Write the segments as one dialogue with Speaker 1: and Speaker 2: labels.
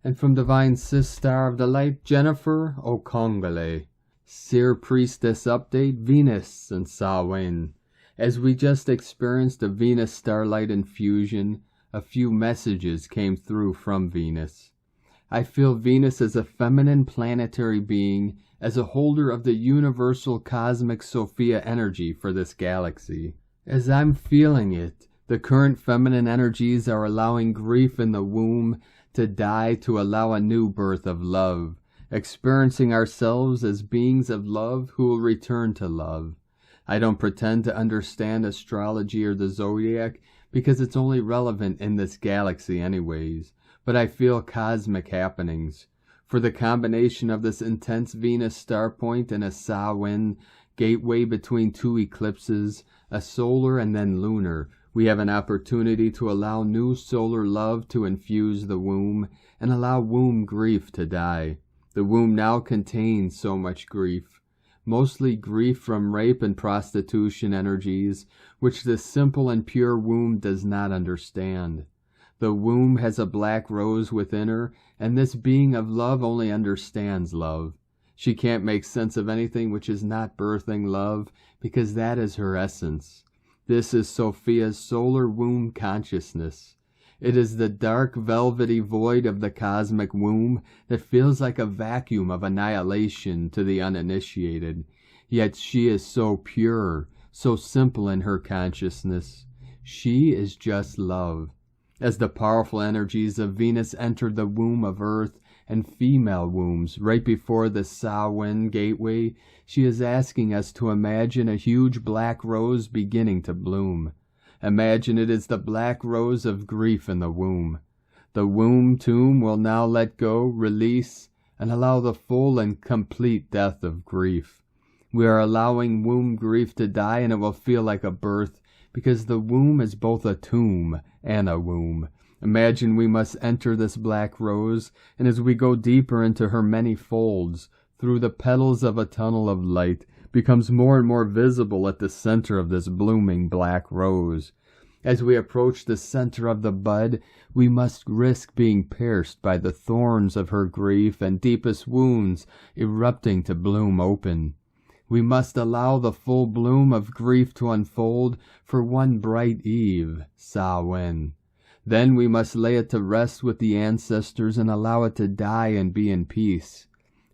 Speaker 1: And from Divine Sister of the Light, Jennifer Okongale. Seer Priestess update, Venus and Samhain. As we just experienced a Venus starlight infusion, a few messages came through from Venus. I feel Venus as a feminine planetary being, as a holder of the universal cosmic Sophia energy for this galaxy. As I'm feeling it, the current feminine energies are allowing grief in the womb to die to allow a new birth of love, experiencing ourselves as beings of love who will return to love. I don't pretend to understand astrology or the zodiac because it's only relevant in this galaxy anyways, but I feel cosmic happenings. For the combination of this intense Venus star point and a Samhain gateway between two eclipses, a solar and then lunar, we have an opportunity to allow new solar love to infuse the womb and allow womb grief to die. The womb now contains so much grief, mostly grief from rape and prostitution energies, which the simple and pure womb does not understand. The womb has a black rose within her, and this being of love only understands love. She can't make sense of anything which is not birthing love, because that is her essence. This is Sophia's solar womb consciousness. It is the dark velvety void of the cosmic womb that feels like a vacuum of annihilation to the uninitiated. Yet she is so pure, so simple in her consciousness. She is just love. As the powerful energies of Venus entered the womb of Earth and female wombs right before the Samhain gateway, she is asking us to imagine a huge black rose beginning to bloom. Imagine it is the black rose of grief in the womb. The womb tomb will now let go, release, and allow the full and complete death of grief. We are allowing womb grief to die, and it will feel like a birth, because the womb is both a tomb and a womb. Imagine we must enter this black rose, and as we go deeper into her many folds, through the petals of a tunnel of light, becomes more and more visible at the center of this blooming black rose. As we approach the center of the bud, we must risk being pierced by the thorns of her grief and deepest wounds erupting to bloom open. We must allow the full bloom of grief to unfold for one bright eve, Samhain. Then we must lay it to rest with the ancestors and allow it to die and be in peace.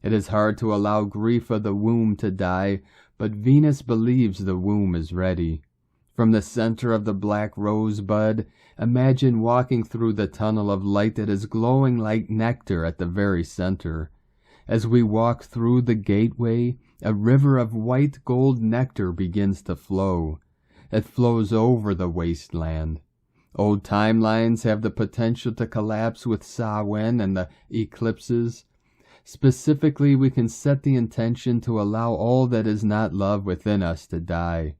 Speaker 1: It is hard to allow grief of the womb to die, but Venus believes the womb is ready. From the center of the black rosebud, imagine walking through the tunnel of light that is glowing like nectar at the very center. As we walk through the gateway, a river of white gold nectar begins to flow. It flows over the wasteland. Old timelines have the potential to collapse with Samhain and the eclipses. Specifically, we can set the intention to allow all that is not love within us to die.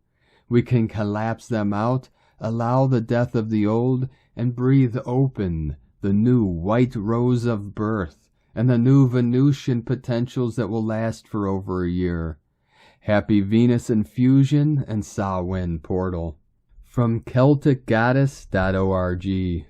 Speaker 1: We can collapse them out, allow the death of the old, and breathe open the new white rose of birth and the new Venusian potentials that will last for over a year. Happy Venus infusion and Samhain portal. From CelticGoddess.org.